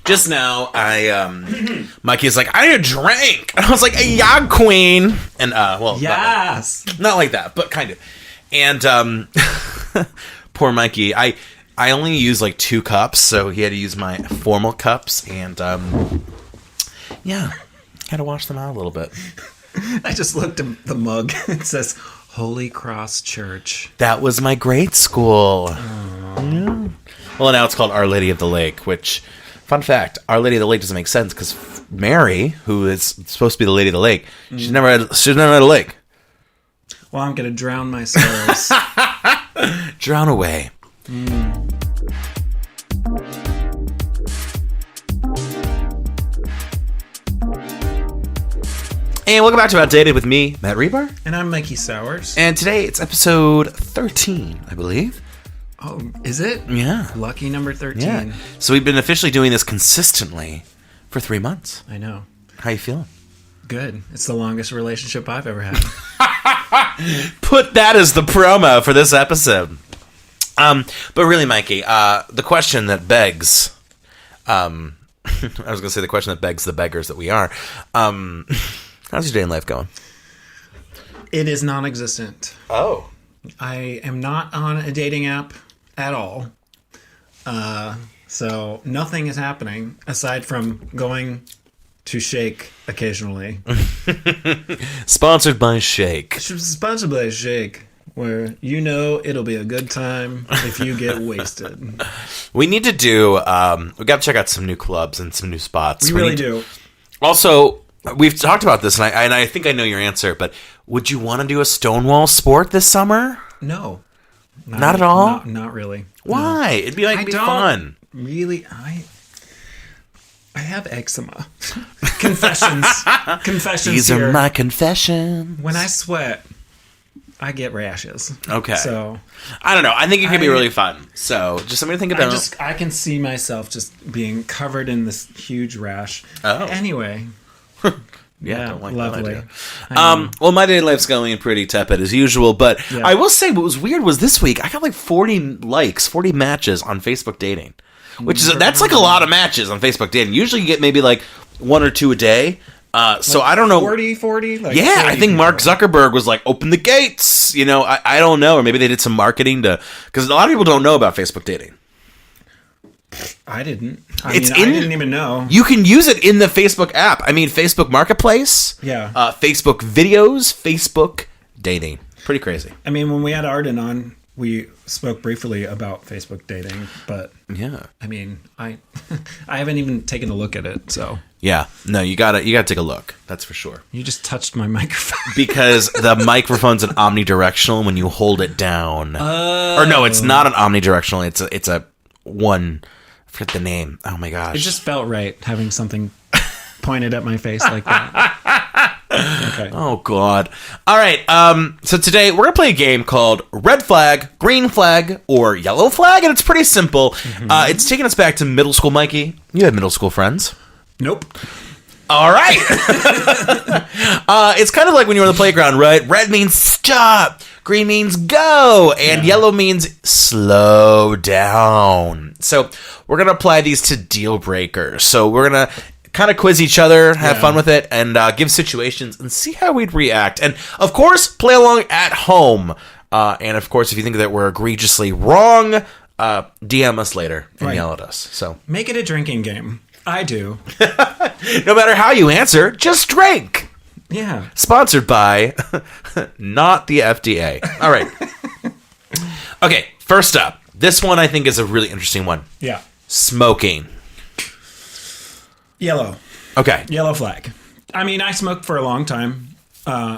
Just now, Mikey's like, I need a drink. And I was like, yeah, queen. And, yes. Not like that, but kind of. And, poor Mikey, I only use like 2 cups, so he had to use my formal cups. And, had to wash them out a little bit. I just looked at the mug. It says Holy Cross Church. That was my grade school. Yeah. Well, now it's called Our Lady of the Lake, which, fun fact, Our Lady of the Lake doesn't make sense because Mary, who is supposed to be the Lady of the Lake, she's never had a lake. Well, I'm going to drown my sorrows. Drown away. And welcome back to Outdated with me, Matt Rebar. And I'm Mikey Sowers. And today it's episode 13, I believe. Oh, is it? Yeah. Lucky number 13. Yeah. So we've been officially doing this consistently for 3 months. I know. How you feeling? Good. It's the longest relationship I've ever had. Put that as the promo for this episode. But really, Mikey, the question that begs... I was going to say the question that begs the beggars that we are... how's your day in life going? It is non-existent. Oh. I am not on a dating app at all. So nothing is happening aside from going to Shake occasionally. Sponsored by Shake. Sponsored by Shake, where you know it'll be a good time if you get wasted. We need to do... we got to check out some new clubs and some new spots. We really do. Also... We've talked about this, and I think I know your answer, but would you want to do a Stonewall sport this summer? No. Not at all? Not really. Why? No. It'd be fun. Really, I have eczema. Confessions. These here. are my confessions. When I sweat, I get rashes. Okay. So I don't know. I think it could be really fun. So just something to think about. I can see myself just being covered in this huge rash. Oh. Anyway. Yeah, don't like lovely. that idea. Well, my daily life's going pretty tepid as usual, but I will say what was weird was this week I got like 40 likes, 40 matches on Facebook Dating, that's like a lot of matches on Facebook Dating. Usually you get maybe like 1 or 2 a day. So I don't know. 40? Like yeah, 40 I think Mark Zuckerberg was like, open the gates. You know, I don't know. Or maybe they did some marketing because a lot of people don't know about Facebook Dating. I didn't. I didn't even know. You can use it in the Facebook app. I mean, Facebook Marketplace. Yeah. Facebook videos. Facebook Dating. Pretty crazy. I mean, when we had Arden on, we spoke briefly about Facebook Dating, but yeah. I mean, I haven't even taken a look at it, so. Yeah. No, you gotta take a look. That's for sure. You just touched my microphone. Because the microphone's an omnidirectional when you hold it down. Oh. Or no, it's not an omnidirectional. It's a one... I forget the name. Oh my gosh. It just felt right having something pointed at my face like that. Okay. Oh God. All right. So today we're gonna play a game called Red Flag, Green Flag, or Yellow Flag, and it's pretty simple. Mm-hmm. It's taking us back to middle school, Mikey. You had middle school friends. Nope. All right. It's kind of like when you're on the playground, right? Red means stop. Green means go. And yellow means slow down. So we're going to apply these to deal breakers. So we're going to kind of quiz each other, have fun with it, and give situations and see how we'd react. And, of course, play along at home. And, of course, if you think that we're egregiously wrong, DM us later and yell at us. So make it a drinking game. I do. No matter how you answer, just drink. Yeah. Sponsored by not the FDA. All right. Okay, first up. This one I think is a really interesting one. Yeah. Smoking. Yellow. Okay. Yellow flag. I mean, I smoked for a long time,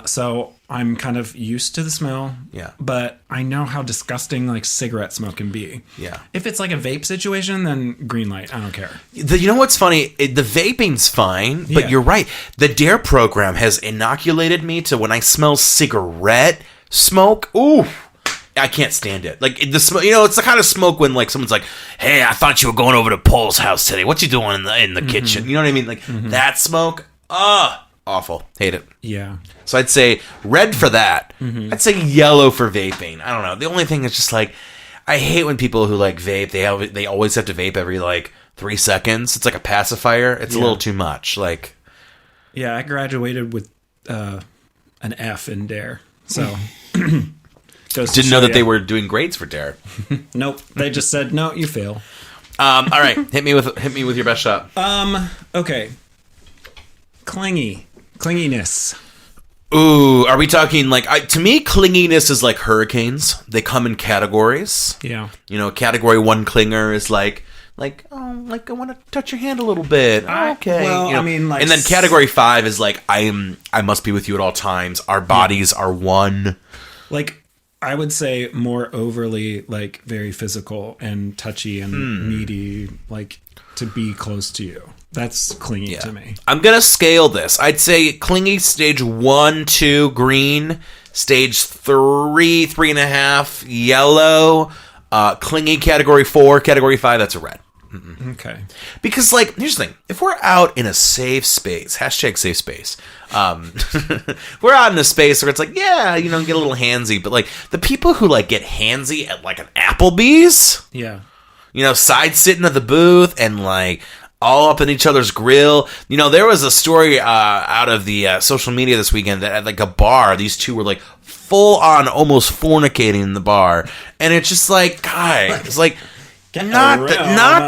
so I'm kind of used to the smell. Yeah. But I know how disgusting like cigarette smoke can be. Yeah. If it's like a vape situation, then green light. I don't care. You know what's funny? The vaping's fine, but you're right. The DARE program has inoculated me to when I smell cigarette smoke. Ooh. I can't stand it. Like the smoke, it's the kind of smoke when like someone's like, "Hey, I thought you were going over to Paul's house today. What you doing in the kitchen?" You know what I mean? Like that smoke. Awful. Hate it. Yeah. So I'd say red for that. I'd say yellow for vaping. I don't know. The only thing is just like I hate when people who like vape. They always have to vape every like 3 seconds. It's like a pacifier. It's a little too much. Like, yeah, I graduated with an F in Dare, so didn't know that they were doing grades for Dare. Nope, they just said no, you fail. All right, hit me with your best shot. Okay, clinginess. Ooh, are we talking like, to me, clinginess is like hurricanes. They come in categories. Yeah. You know, category 1 clinger is like, oh, like I want to touch your hand a little bit. Okay. Well, you know? I mean, like, and then category 5 is like, I must be with you at all times. Our bodies are one. Like, I would say more overly, like, very physical and touchy and needy, like, to be close to you. That's clingy to me. I'm going to scale this. I'd say clingy stage 1, 2, green. Stage 3, 3.5, yellow. Clingy category 4, category 5, that's a red. Mm-mm. Okay. Because, like, here's the thing. If we're out in a safe space, hashtag safe space, we're out in a space where it's like, yeah, you know, get a little handsy. But, like, the people who, like, get handsy at, like, an Applebee's, yeah, you know, side sitting at the booth and, like, all up in each other's grill. You know, there was a story out of the social media this weekend that at, like, a bar, these two were, like, full on almost fornicating in the bar. And it's just like, guys, it's like, not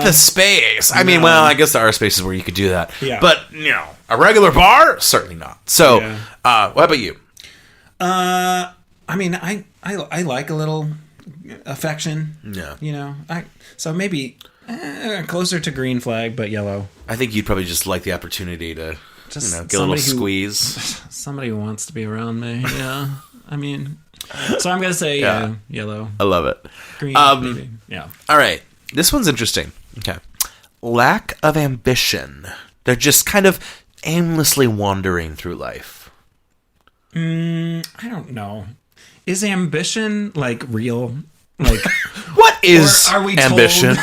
the space. I mean, well, I guess there are spaces where you could do that. Yeah. But, you know, a regular bar? Certainly not. So, what about you? I mean, I like a little affection. Yeah. You know, so maybe closer to green flag, but yellow. I think you'd probably just like the opportunity to, just you know, get a little squeeze. Somebody who wants to be around me. Yeah. I mean, so I'm going to say yellow. I love it. Green, maybe. Yeah. All right. This one's interesting. Okay. Lack of ambition. They're just kind of aimlessly wandering through life. I don't know. Is ambition, like, real? Like, what is or are we ambition?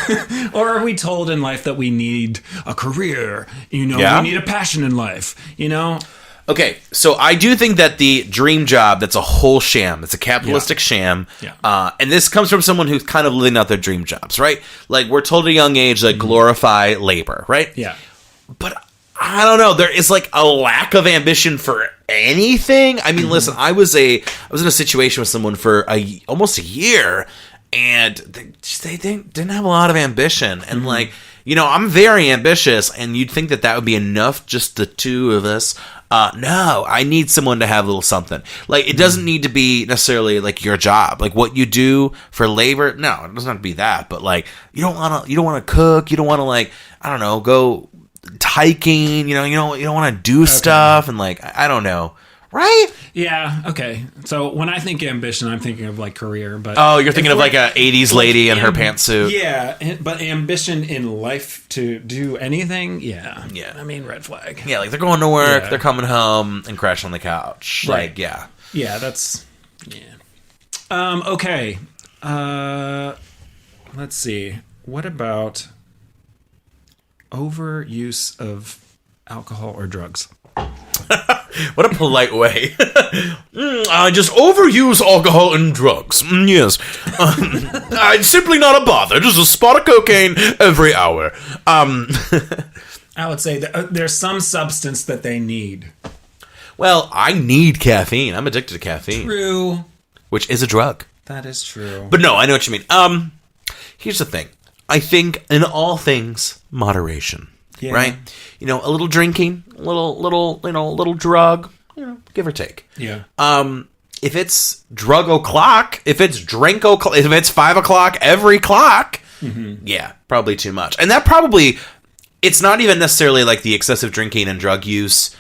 Or are we told in life that we need a career? You know, we need a passion in life, you know? Okay, so I do think that the dream job, that's a whole sham. It's a capitalistic sham. Yeah. And this comes from someone who's kind of living out their dream jobs, right? Like, we're told at a young age, like, glorify labor, right? Yeah. But I don't know. There is, like, a lack of ambition for anything. I mean, listen, I was in a situation with someone for almost a year, and they didn't have a lot of ambition. And, like, you know, I'm very ambitious, and you'd think that would be enough, just the two of us. No, I need someone to have a little something. Like, it doesn't need to be necessarily like your job, like what you do for labor. No, it doesn't have to be that. But, like, you don't want to cook. You don't want to, like, I don't know, go hiking. You don't want to do stuff, and, like, I don't know. Right? Yeah, okay. So when I think ambition, I'm thinking of, like, career. But oh, you're thinking of, like, a 80s lady in her pantsuit. Yeah, but ambition in life to do anything, yeah. I mean, red flag. Yeah, like, they're going to work, they're coming home, and crashing on the couch. Right. Like, yeah. Yeah, that's... Yeah. Okay. Let's see. What about overuse of alcohol or drugs? What a polite way. I just overuse alcohol and drugs. Yes. I'm simply not a bother. Just a spot of cocaine every hour. I would say that there's some substance that they need. Well, I need caffeine. I'm addicted to caffeine. True. Which is a drug. That is true. But no, I know what you mean. Here's the thing. I think in all things, moderation. Yeah. Right? You know, a little drinking, a little drug, give or take. Yeah. If it's drug o'clock, if it's drink o'clock, if it's 5 o'clock every clock, yeah, probably too much. And that probably, it's not even necessarily like the excessive drinking and drug use.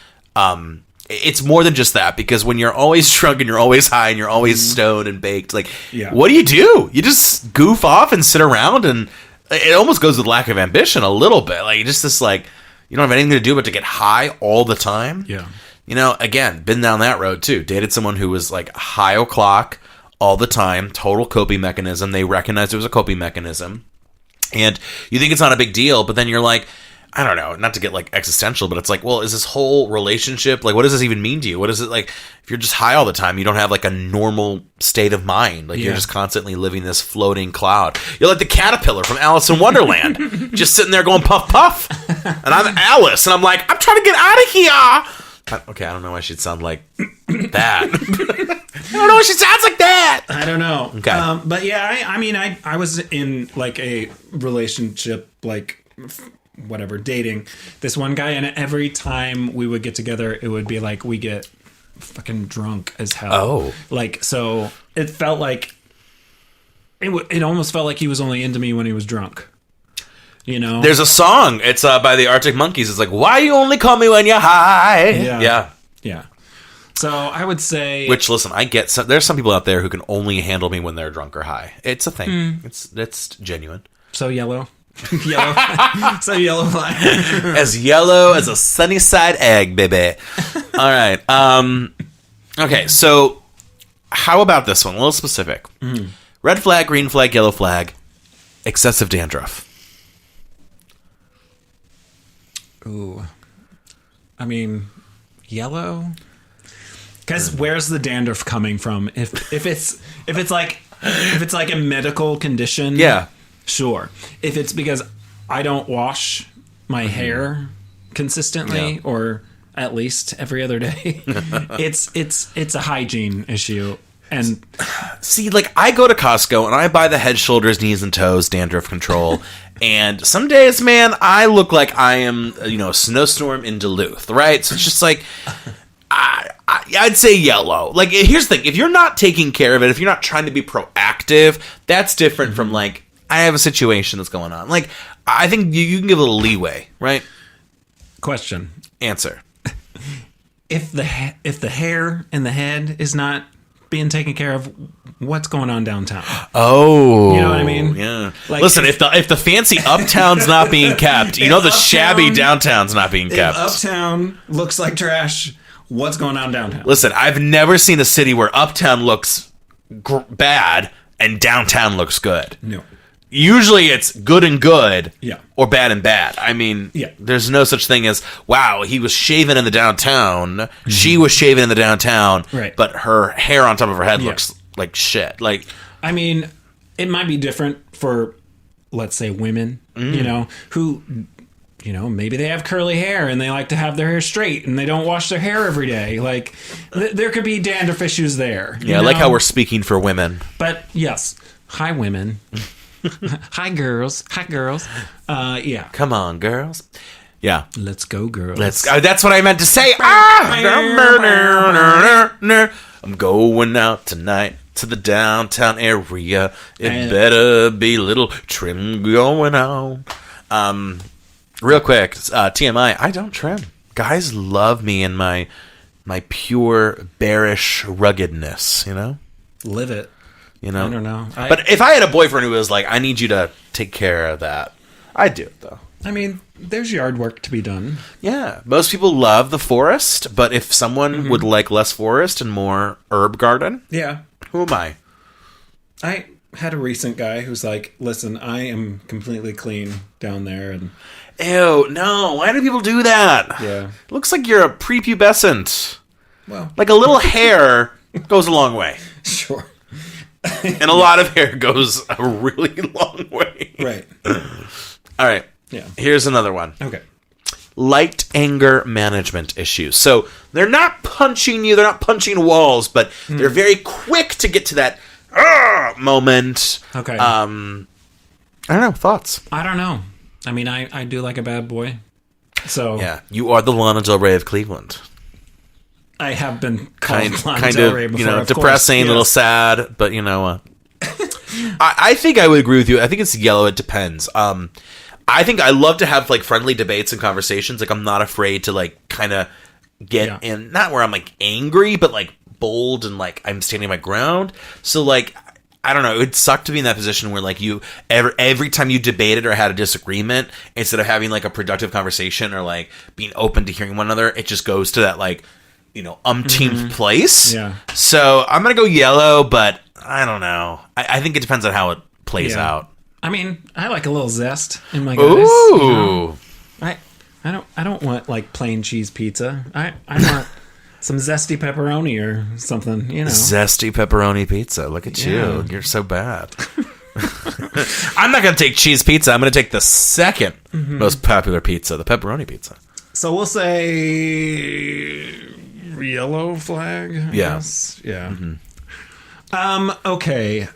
It's more than just that, because when you're always drunk and you're always high and you're always stoned and baked, like, what do? You just goof off and sit around, and it almost goes with lack of ambition a little bit. Like, just this, like, you don't have anything to do but to get high all the time. Yeah. You know, again, been down that road too. Dated someone who was like high o'clock all the time, total coping mechanism. They recognized it was a coping mechanism. And you think it's not a big deal, but then you're like, I don't know, not to get like existential, but it's like, well, is this whole relationship, like, what does this even mean to you? What is it like if you're just high all the time? You don't have like a normal state of mind. Like you're just constantly living this floating cloud. You're like the caterpillar from Alice in Wonderland, just sitting there going puff puff. And I'm Alice, and I'm like, I'm trying to get out of here. Okay, I don't know why she'd sound like that. I don't know why she sounds like that. I don't know. Okay. But yeah, I mean, I was in like a relationship, like whatever, dating this one guy, and every time we would get together, it would be like we get fucking drunk as hell. Oh. Like, so it felt like it almost felt like he was only into me when he was drunk. You know, there's a song. It's by the Arctic Monkeys. It's like, why you only call me when you're high? Yeah. So I would say, which, listen, I get some, there's some people out there who can only handle me when they're drunk or high. It's a thing. It's genuine. So yellow. So yellow flag. As yellow as a sunny side egg, baby. All right. Okay, so how about this one? A little specific. Red flag, green flag, yellow flag. Excessive dandruff. Ooh. I mean, yellow? Because where's the dandruff coming from? If it's like a medical condition, yeah, sure. If it's because I don't wash my hair consistently, or at least every other day, it's a hygiene issue. And see, like, I go to Costco and I buy the head, shoulders, knees, and toes dandruff control. And some days, man, I look like I am, a snowstorm in Duluth, right? So it's just like, I'd say yellow. Like, here's the thing. If you're not taking care of it, if you're not trying to be proactive, that's different from, like, I have a situation that's going on. Like, I think you can give a little leeway, right? Question. Answer. If the hair in the head is not being taken care of, what's going on downtown? Oh, you know what I mean? Yeah. Like, listen, if the fancy uptown's not being kept, the shabby downtown's not being kept. If uptown looks like trash, what's going on downtown? Listen, I've never seen a city where uptown looks bad and downtown looks good. No. Usually it's good and good, yeah, or bad and bad. I mean, there's no such thing as, wow, he was shaving in the downtown, she was shaving in the downtown, right, but her hair on top of her head looks like shit. Like, I mean, it might be different for, let's say, women, who, maybe they have curly hair and they like to have their hair straight and they don't wash their hair every day. Like, there could be dandruff issues there. Yeah, I like how we're speaking for women. But yes, hi women. Hi girls. Yeah. Come on, girls. Yeah. Let's go, girls. That's what I meant to say. I'm going out tonight to the downtown area. It better be a little trim going on. Real quick, TMI, I don't trim. Guys love me and my pure bearish ruggedness, Live it. I don't know. But if I had a boyfriend who was like, I need you to take care of that, I'd do it, though. I mean, there's yard work to be done. Yeah. Most people love the forest, but if someone would like less forest and more herb garden, who am I? I had a recent guy who's like, listen, I am completely clean down there. And ew, no. Why do people do that? Yeah. It looks like you're a prepubescent. Well. Like a little hair goes a long way. Sure. And a lot of hair goes a really long way. Right. All right. Yeah. Here's another one. Okay. Light anger management issues. So they're not punching you, they're not punching walls, but they're very quick to get to that moment. Okay. I don't know. Thoughts? I don't know. I mean, I do like a bad boy. So yeah, you are the Lana Del Rey of Cleveland. I have been called kind of before, depressing, a little sad, but I think I would agree with you. I think it's yellow. It depends. I think I love to have like friendly debates and conversations. Like, I'm not afraid to like kind of get in, not where I'm like angry, but like bold and like I'm standing my ground. So like, I don't know. It would suck to be in that position where like you every time you debated or had a disagreement, instead of having like a productive conversation or like being open to hearing one another, it just goes to that like, umpteenth place. Yeah. So I'm going to go yellow, but I don't know. I think it depends on how it plays out. I mean, I like a little zest in my guys. Ooh. I don't want like plain cheese pizza. I want some zesty pepperoni or something, you know. Zesty pepperoni pizza. Look at Yeah. you. You're so bad. I'm not going to take cheese pizza. I'm going to take the second most popular pizza, the pepperoni pizza. So we'll say yellow flag. I guess. Yeah. Okay.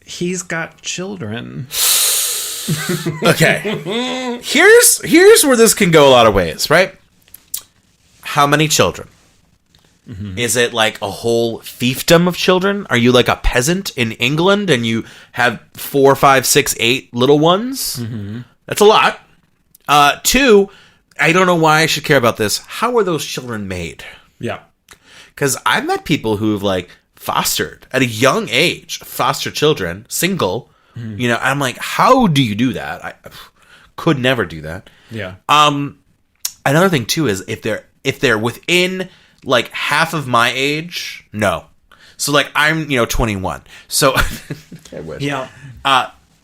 He's got children. Okay. Here's where this can go a lot of ways, right? How many children? Is it like a whole fiefdom of children? Are you like a peasant in England and you have 4, 5, 6, 8 little ones? That's a lot. 2, I don't know why I should care about this. How are those children made? Yeah. Because I've met people who've like fostered at a young age, foster children, single. You know, I'm like, how do you do that? I could never do that. Yeah. Another thing too is if they're within like half of my age, no. So like I'm 21. So I wish. Yeah.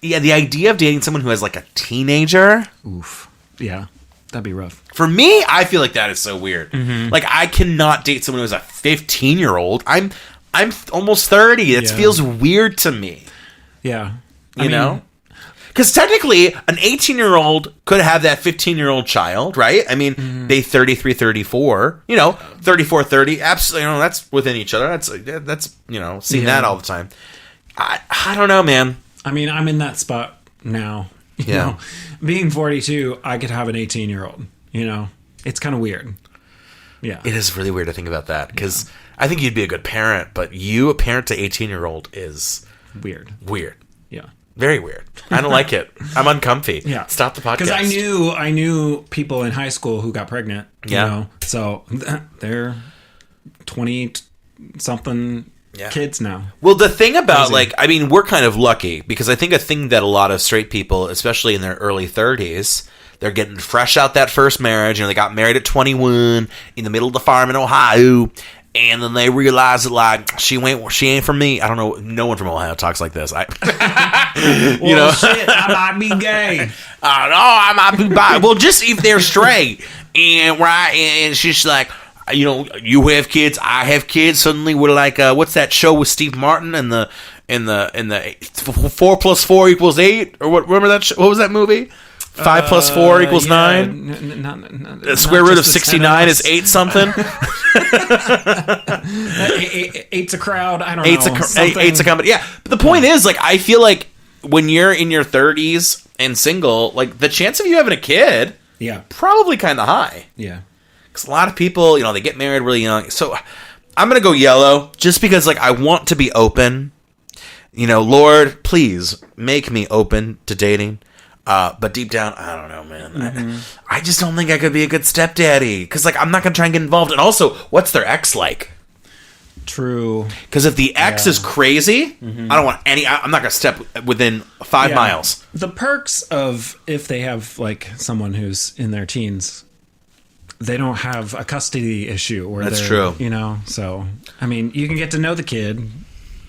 Yeah, the idea of dating someone who has like a teenager. Oof. Yeah. That'd be rough. For me, I feel like that is so weird. Like I cannot date someone who's a 15-year-old. I'm almost 30. It feels weird to me. Yeah. You know? Because technically, an 18-year-old could have that 15-year-old child, right? I mean, they 33, 34, 34, 30. Absolutely, that's within each other. That's seen that all the time. I don't know, man. I mean, I'm in that spot now. You know, being 42, I could have an 18-year-old. You know, it's kind of weird. Yeah, it is really weird to think about that because I think you'd be a good parent, but a parent to 18-year-old is weird. Yeah. Very weird. I don't like it. I'm uncomfy. Yeah. Stop the podcast. Because I knew people in high school who got pregnant. You know? So they're 20-something kids now. Well, the thing about, we're kind of lucky because I think a thing that a lot of straight people, especially in their early 30s, they're getting fresh out that first marriage. They got married at 21 in the middle of the farm in Ohio. And then they realize that, like, she ain't for me. I don't know. No one from Ohio talks like this. Shit, I might be gay. I might be bi. Well, just if they're straight. And she's like, you have kids, I have kids. Suddenly we're like, what's that show with Steve Martin and the 4 + 4 = 8? Or what? Remember that? What was that movie? 5 + 4 = 9. The square root of 69 is 8 something. Eight's a crowd. I don't know. Eight's a company. Yeah, but the point is, like, I feel like when you're in your 30s and single, like the chance of you having a kid, probably kind of high. Yeah, because a lot of people, they get married really young. So I'm gonna go yellow just because, like, I want to be open. Lord, please make me open to dating. But deep down, I don't know, man. I just don't think I could be a good stepdaddy. Because, like, I'm not going to try and get involved. And also, what's their ex like? True. Because if the ex is crazy, I don't want any... I'm not going to step within 5 miles. The perks of if they have, like, someone who's in their teens, they don't have a custody issue. Or that's true. So, I mean, you can get to know the kid...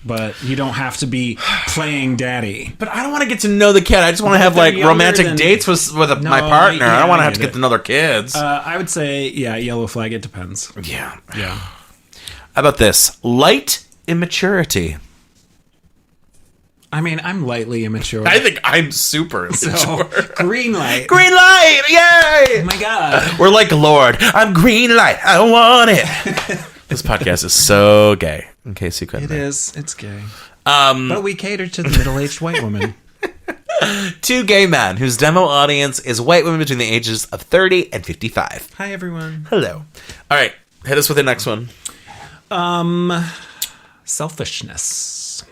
But you don't have to be playing daddy. But I don't want to get to know the kid. I just want to have, like, romantic dates with my partner. I don't want to have to get to know their kids. I would say, yellow flag. It depends. Yeah. Yeah. How about this? Light immaturity. I mean, I'm lightly immature. I think I'm super immature. So, green light. Green light! Yay! Oh, my God. We're like, Lord, I'm green light. I want it. This podcast is so gay, in case you couldn't. It is. It's gay. But we cater to the middle-aged white woman. 2 gay men whose demo audience is white women between the ages of 30 and 55. Hi, everyone. Hello. All right, hit us with the next one. Selfishness.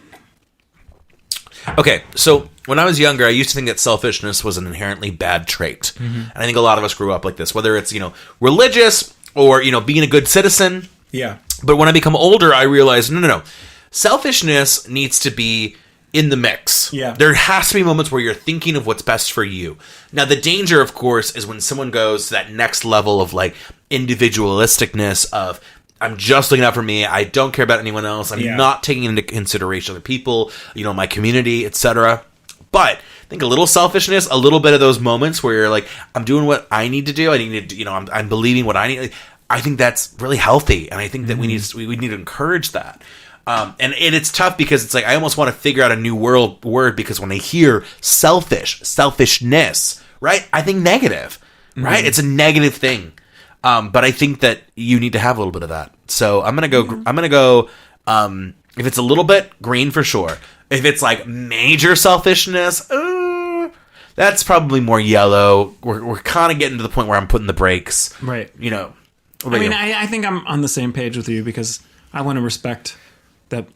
Okay, so when I was younger, I used to think that selfishness was an inherently bad trait. And I think a lot of us grew up like this, whether it's, religious or, being a good citizen. Yeah. But when I become older, I realize, no. Selfishness needs to be in the mix. Yeah. There has to be moments where you're thinking of what's best for you. Now, the danger, of course, is when someone goes to that next level of, like, individualisticness of, I'm just looking out for me. I don't care about anyone else. I'm not taking into consideration other people, my community, etc. But think a little selfishness, a little bit of those moments where you're like, I'm doing what I need to do. I need to, I'm believing what I need. Like, I think that's really healthy, and I think that we need to encourage that. And it's tough because it's like I almost want to figure out a new word because when I hear selfishness, right? I think negative, right? It's a negative thing. But I think that you need to have a little bit of that. So I'm gonna go. If it's a little bit, green for sure. If it's like major selfishness, that's probably more yellow. We're kind of getting to the point where I'm putting the brakes. Right. I think I'm on the same page with you because I want to respect that,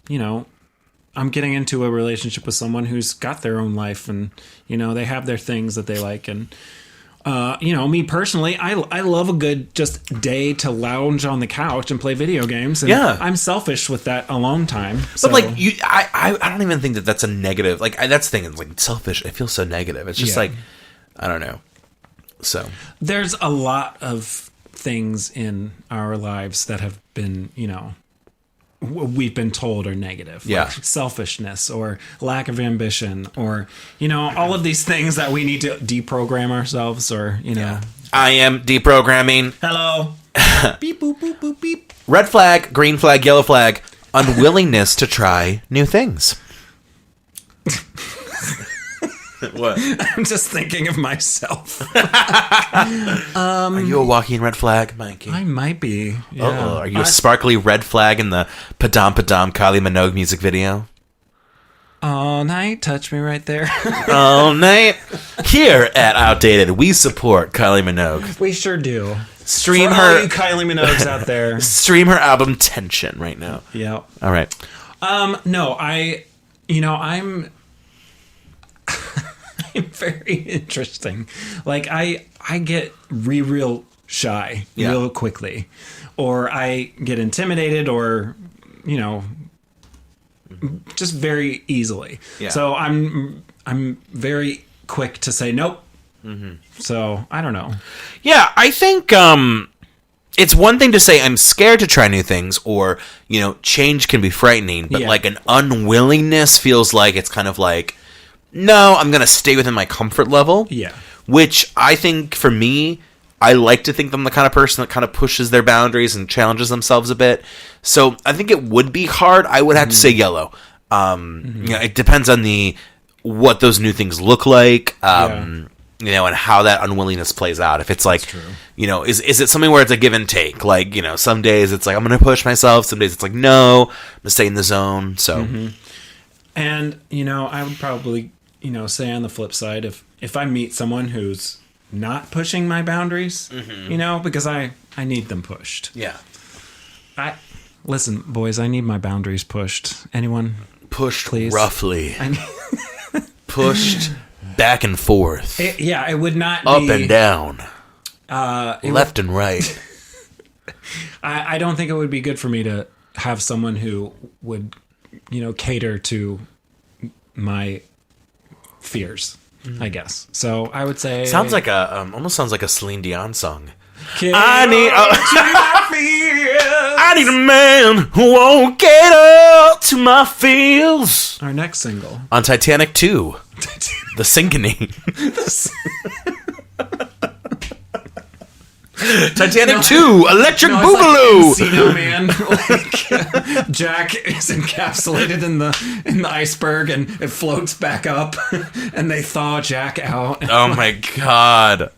I'm getting into a relationship with someone who's got their own life and, they have their things that they like. And, me personally, I love a good just day to lounge on the couch and play video games. And I'm selfish with that alone time. So. But I don't even think that that's a negative. Like that's the thing. It's like selfish. It feels so negative. It's just like, I don't know. So there's a lot of things in our lives that have been, we've been told are negative. Yeah. Like selfishness or lack of ambition or, all of these things that we need to deprogram ourselves or, I am deprogramming. Hello. Beep, boop, boop, boop, beep. Red flag, green flag, yellow flag. Unwillingness to try new things. What? I'm just thinking of myself. Are you a walking red flag, Mikey? I might be. Yeah. Uh-oh. Are you a sparkly red flag in the Padam Padam Kylie Minogue music video? All night, touch me right there. All night. Here at Outdated, we support Kylie Minogue. We sure do. Stream For her. all you Kylie Minogues out there. Stream her album Tension right now. Yeah. All right. No, I'm very interesting. Like I get real shy real quickly, or I get intimidated, or just very easily. Yeah. So I'm very quick to say nope. Mm-hmm. So I don't know. Yeah, I think it's one thing to say I'm scared to try new things, or change can be frightening, but like an unwillingness feels like it's kind of like, no, I'm going to stay within my comfort level. Yeah. Which I think for me, I like to think I'm the kind of person that kind of pushes their boundaries and challenges themselves a bit. So I think it would be hard. I would have to say yellow. It depends on what those new things look like. And how that unwillingness plays out. If it's like, is it something where it's a give and take? Like, some days it's like, I'm going to push myself. Some days it's like, no, I'm going to stay in the zone. So. And, I would probably, say on the flip side, if I meet someone who's not pushing my boundaries, because I need them pushed. Yeah. Listen, boys, I need my boundaries pushed. Anyone? Pushed, please? Roughly. Pushed back and forth. It would not up be... and down. Left and right. I don't think it would be good for me to have someone who would, cater to my fears, I guess. So I would say... Sounds like almost sounds like a Celine Dion song. I need a man who won't get up to my feels. Our next single. On Titanic 2. The Syncony. Titanic 2, Electric Boogaloo. Like Encino Man. Like, Jack is encapsulated in the iceberg and it floats back up and they thaw Jack out. Oh my god.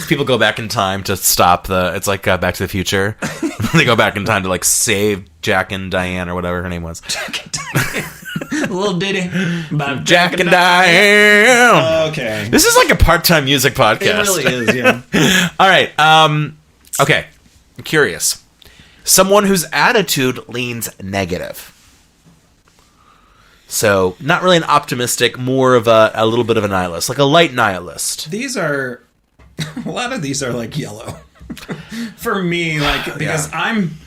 People go back in time to stop it's like Back to the Future. They go back in time to like save Jack and Diane or whatever her name was. Jack and Diane. A little ditty about Jack and Diane. Okay. This is like a part-time music podcast. It really is, yeah. All right. Okay. I'm curious. Someone whose attitude leans negative. So, not really an optimistic, more of a little bit of a nihilist, like a light nihilist. A lot of these are like yellow. For me, like, because I'm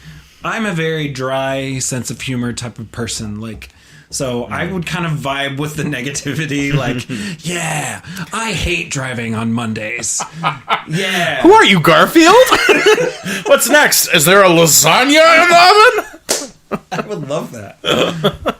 a very dry sense of humor type of person, like, so I would kind of vibe with the negativity, like, yeah, I hate driving on Mondays. Yeah. Who are you, Garfield? What's next? Is there a lasagna in the oven? I would love that.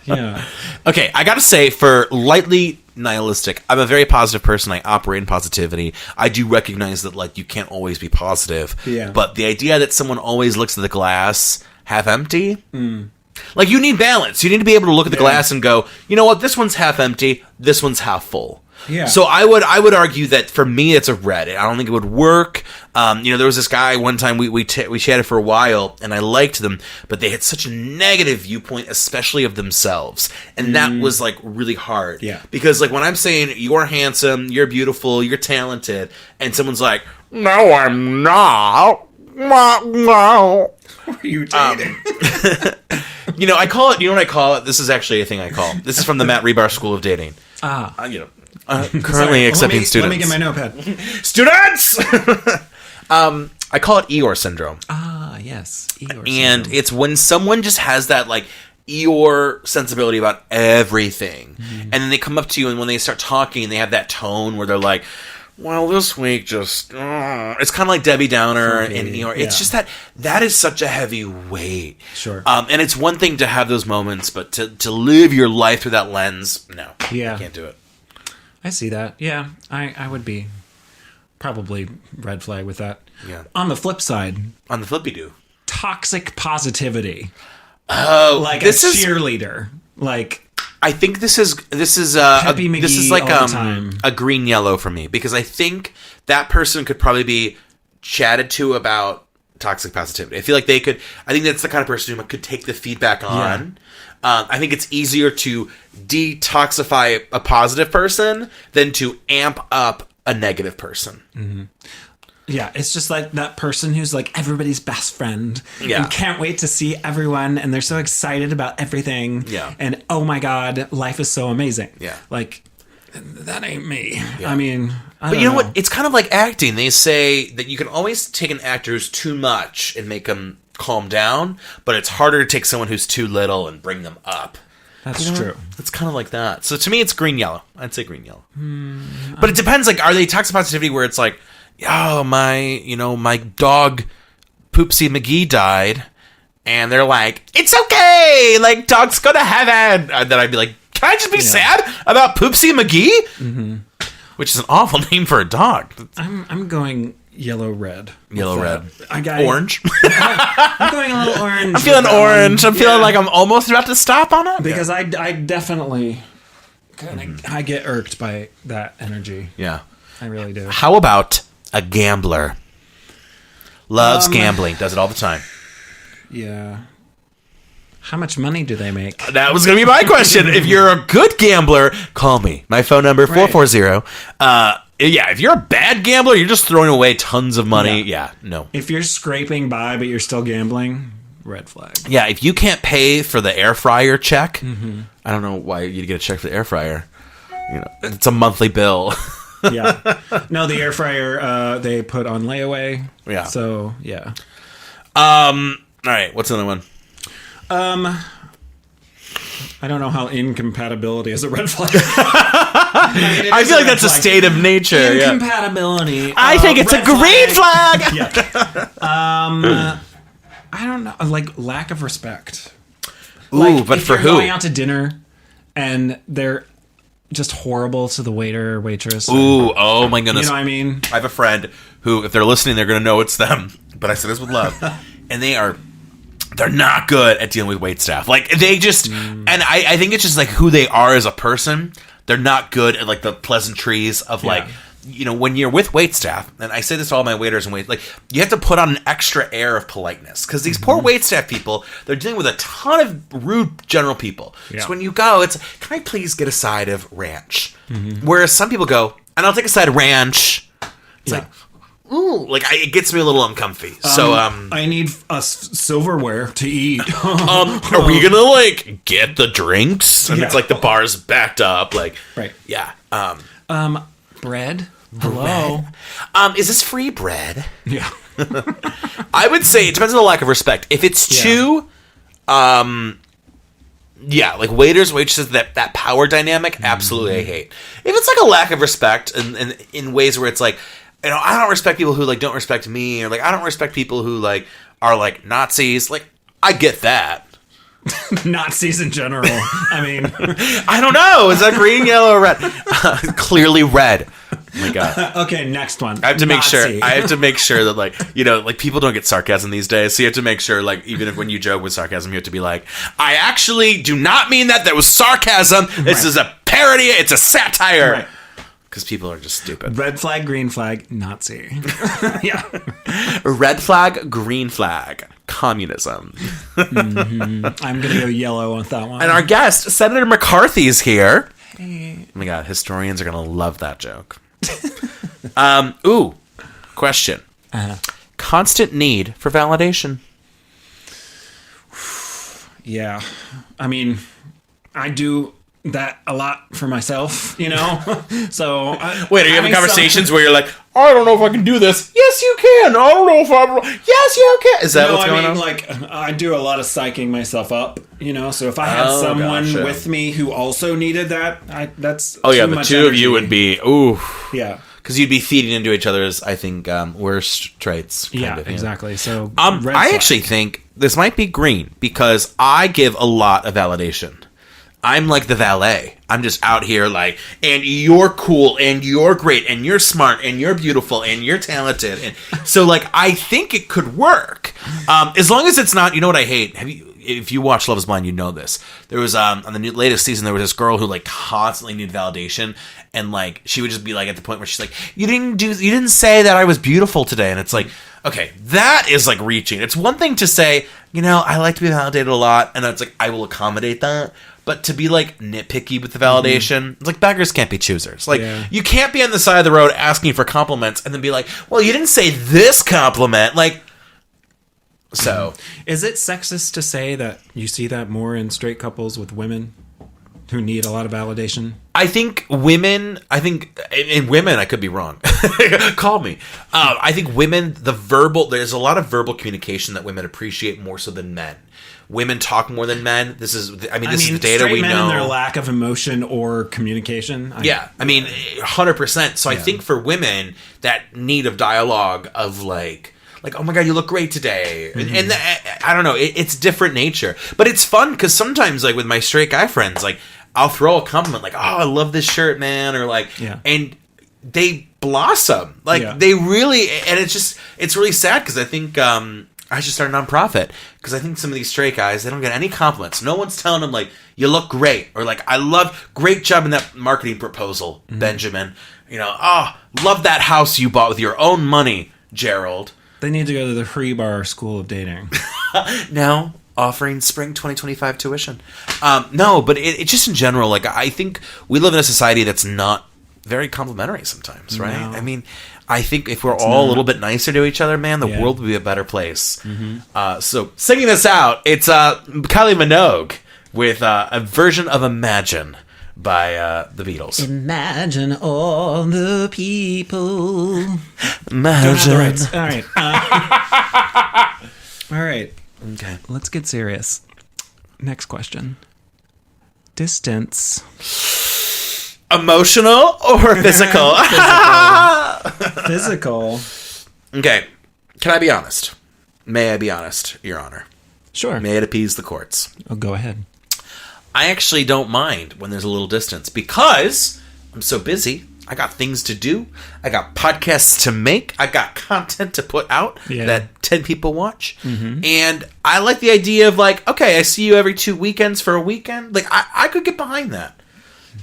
Yeah. Okay, I gotta say, for lightly nihilistic, I'm a very positive person. I operate in positivity. I do recognize that, like, you can't always be positive. Yeah. But the idea that someone always looks at the glass half empty, like, you need balance. You need to be able to look at the glass and go, you know what, this one's half empty, this one's half full. Yeah. So I would argue that for me it's a red. I don't think it would work. There was this guy one time we chatted for a while, and I liked them, but they had such a negative viewpoint, especially of themselves, and that was like really hard. Yeah. Because like when I'm saying you're handsome, you're beautiful, you're talented, and someone's like, no, I'm not. No. Who are you dating? I call it. You know what I call it? This is actually a thing I call. This is from the Matt Rebar School of Dating. Currently accepting students. Let me get my notepad. Students! I call it Eeyore syndrome. Ah, yes. Eeyore And syndrome. it's when someone just has that, like, Eeyore sensibility about everything. And then they come up to you, and when they start talking, they have that tone where they're like, well, this week just... It's kind of like Debbie Downer and Eeyore. Yeah. It's just that is such a heavy weight. Sure. And it's one thing to have those moments, but to live your life through that lens, no. Yeah. I can't do it. I see that. Yeah, I would be probably red flag with that. Yeah. On the flip side, On the flippy do. toxic positivity. Oh, Like this a is... cheerleader. Like, I think this is Peppy this is McGee like all the time. a green yellow for me, because I think that person could probably be chatted to about toxic positivity. I feel like they could. I think that's the kind of person who could take the feedback on. I think it's easier to detoxify a positive person than to amp up a negative person. Mm-hmm. Yeah, it's just like that person who's like everybody's best friend and can't wait to see everyone, and they're so excited about everything. Yeah. And oh my God, life is so amazing. Yeah. Like, that ain't me. I mean, But you know what? It's kind of like acting. They say that you can always take an actor who's too much and make them calm down, but it's harder to take someone who's too little and bring them up. That's You know true. what? It's kind of like that. So to me, it's green yellow. I'd say green yellow. But it depends. Like, are they toxic positivity where it's like, oh, my dog Poopsie McGee died, and they're like, it's okay, like, dogs go to heaven. And then I'd be like, can I just be sad about Poopsie McGee? Mm-hmm. Which is an awful name for a dog. I'm going yellow red. Yellow red. Orange. I'm going a little orange. I'm feeling orange. I'm feeling like I'm almost about to stop on it. Because I definitely I get irked by that energy. Yeah. I really do. How about a gambler? Loves gambling. Does it all the time. Yeah. How much money do they make? That was going to be my question. If you're a good gambler, call me. My phone number, 440. If you're a bad gambler, you're just throwing away tons of money. Yeah, no. If you're scraping by but you're still gambling, red flag. Yeah, if you can't pay for the air fryer check, I don't know why you'd get a check for the air fryer. It's a monthly bill. Yeah. No, the air fryer they put on layaway. Yeah. So, yeah. All right, what's another one? I don't know how incompatibility is a red flag. I feel like that's a state of nature. Incompatibility. I think it's a green flag. Yeah. I don't know. Like, lack of respect. Ooh, but for who? Going out to dinner and they're just horrible to the waiter or waitress. Ooh, oh my goodness. You know what I mean? I have a friend who, if they're listening, they're going to know it's them. But I say this with love. And they're not good at dealing with wait staff. Like, they just, and I think it's just like who they are as a person. They're not good at like the pleasantries of like, when you're with wait staff, and I say this to all my waiters and wait, like, you have to put on an extra air of politeness, because these poor wait staff people, they're dealing with a ton of rude general people. Yeah. So when you go, it's, can I please get a side of ranch? Whereas some people go, and I'll take a side of ranch. It's like, ooh, like it gets me a little uncomfy. So I need silverware to eat. are we gonna like get the drinks? And it's like the bar's backed up, like Right. Yeah. Bread. Hello. Is this free bread? Yeah. I would say it depends on the lack of respect. If it's too, like waiters, waitresses, that power dynamic, absolutely I hate. If it's like a lack of respect, and in ways where it's like, I don't respect people who like don't respect me, or like I don't respect people who like are like Nazis. Like, I get that. Nazis in general. I mean, I don't know. Is that green, yellow, or red? Clearly red. Oh my god. Okay, next one. I have to make Nazi. sure. I have to make sure that, like, you know, like, people don't get sarcasm these days. So you have to make sure, like, even if when you joke with sarcasm, you have to be like, I actually do not mean that. That was sarcasm. This is a parody. It's a satire. Right. Because people are just stupid. Red flag, green flag, Nazi. Yeah. Red flag, green flag, communism. I'm going to go yellow on that one. And our guest, Senator McCarthy's here. Hey. Oh my god, historians are going to love that joke. Question. Constant need for validation. Yeah. I mean, I do that a lot for myself, you know? So wait, are you having conversations where you're like, I don't know if I can do this? Yes, you can. I don't know if yes, you can. Is that what's going on? Like, I do a lot of psyching myself up, you know? So if I had someone with me who also needed that, that's the two of you would be, ooh. Yeah. Because you'd be feeding into each other's, I think, worst traits. Yeah, exactly. So I actually think this might be green because I give a lot of validation. I'm like the valet. I'm just out here like, and you're cool, and you're great, and you're smart, and you're beautiful, and you're talented. And so, like, I think it could work. As long as it's not, you know what I hate? If you watch Love is Blind, you know this. There was, on the latest season, there was this girl who, like, constantly needed validation. And, like, she would just be, like, at the point where she's like, you didn't say that I was beautiful today. And it's like, okay, that is, like, reaching. It's one thing to say, you know, I like to be validated a lot. And it's like, I will accommodate that. But to be, like, nitpicky with the validation, it's like, beggars can't be choosers. Like, you can't be on the side of the road asking for compliments and then be like, well, you didn't say this compliment. Like, so. Is it sexist to say that you see that more in straight couples with women who need a lot of validation? I think in women, I could be wrong. Call me. I think women, there's a lot of verbal communication that women appreciate more so than men. Women talk more than men. This is the data we know. And their lack of emotion or communication. 100%. So I think for women, that need of dialogue of like, oh my god, you look great today, and I don't know, it's different nature, but it's fun because sometimes, like with my straight guy friends, like I'll throw a compliment, like, oh, I love this shirt, man, or like, and they blossom, like they really, and it's really sad because I think I should start a nonprofit because I think some of these straight guys, they don't get any compliments. No one's telling them like, you look great, or like, great job in that marketing proposal, Benjamin. You know, love that house you bought with your own money, Gerald. They need to go to the Free Bar School of Dating. Now offering spring 2025 tuition. No, but it just in general, like I think we live in a society that's not very complimentary sometimes, right? No. I mean, I think if we're all a little bit nicer to each other, man, the world would be a better place. So singing this out, it's Kylie Minogue with a version of Imagine by the Beatles. Imagine all the people. Imagine. All right. All right. Okay. Let's get serious. Next question. Distance. Emotional or physical? Physical. Okay. Can I be honest? May I be honest, Your Honor? Sure. May it appease the courts? Oh, go ahead. I actually don't mind when there's a little distance because I'm so busy. I got things to do. I got podcasts to make. I got content to put out that 10 people watch. And I like the idea of like, okay, I see you every 2 weekends for a weekend. Like, I could get behind that.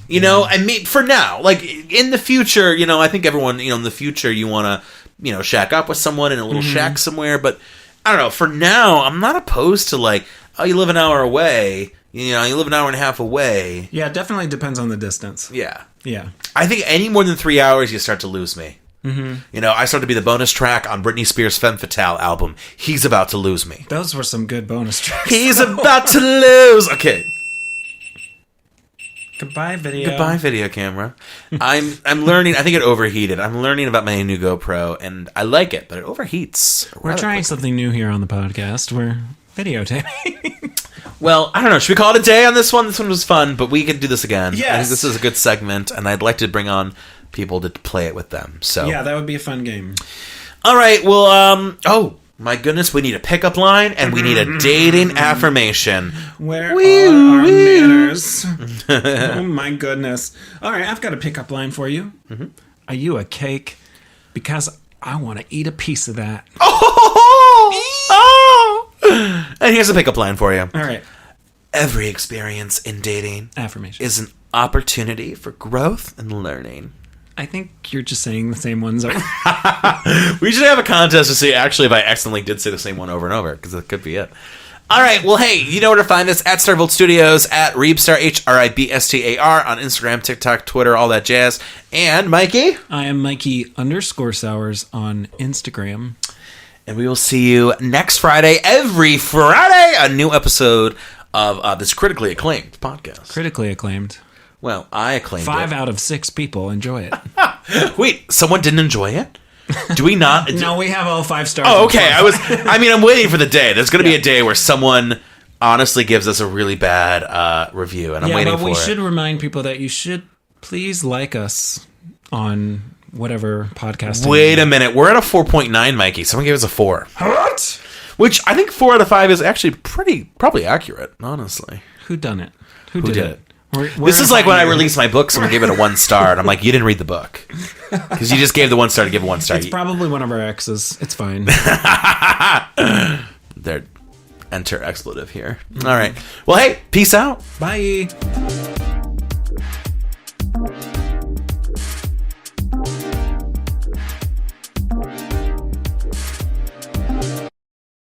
You know, I mean, for now, like in the future, you know, I think everyone, you know, in the future you want to, you know, shack up with someone in a little shack somewhere. But I don't know. For now, I'm not opposed to like, oh, you live an hour away. You know, you live an hour and a half away. Yeah, it definitely depends on the distance. Yeah. Yeah. I think any more than 3 hours, you start to lose me. You know, I start to be the bonus track on Britney Spears' Femme Fatale album. He's about to lose me. Those were some good bonus tracks. He's about to lose. Okay. Goodbye, video. Goodbye, video camera. I'm learning. I think it overheated. I'm learning about my new GoPro, and I like it, but it overheats. We're trying something new here on the podcast. We're videotaping. Well, I don't know. Should we call it a day on this one? This one was fun, but we could do this again. Yes. I think this is a good segment, and I'd like to bring on people to play it with them. So yeah, that would be a fun game. All right. Well, My goodness, we need a pickup line and we need a dating affirmation. Where are our manners? Oh my goodness. All right, I've got a pickup line for you. Mm-hmm. Are you a cake? Because I want to eat a piece of that. Oh! And here's a pickup line for you. All right. Every experience in dating Affirmation is an opportunity for growth and learning. I think you're just saying the same ones. We should have a contest to see actually if I accidentally did say the same one over and over, because that could be it. All right, well, hey, you know where to find us at Starvolt Studios, at Reebstar, HRIBSTAR, on Instagram, TikTok, Twitter, all that jazz. And Mikey? I am Mikey_Sowers on Instagram. And we will see you next Friday, every Friday, a new episode of this critically acclaimed podcast. Critically acclaimed. Well, I acclaimed 5 it. out of 6 people enjoy it. Wait, someone didn't enjoy it? Do we not? No, we have all 5 stars. Oh, okay. I'm waiting for the day. There's going to be a day where someone honestly gives us a really bad review, and I'm waiting for it. Yeah, but we should remind people that you should please like us on whatever podcast. Wait a minute. We're at a 4.9, Mikey. Someone gave us a 4. What? Which I think 4 out of 5 is actually probably accurate, honestly. Who done it? Who did it? This is like when I released my book, someone gave it a 1 star, and I'm like, you didn't read the book. Because you just gave the 1 star to give 1 star. It's probably one of our exes. It's fine. They're enter expletive here. All right. Well, hey, peace out. Bye.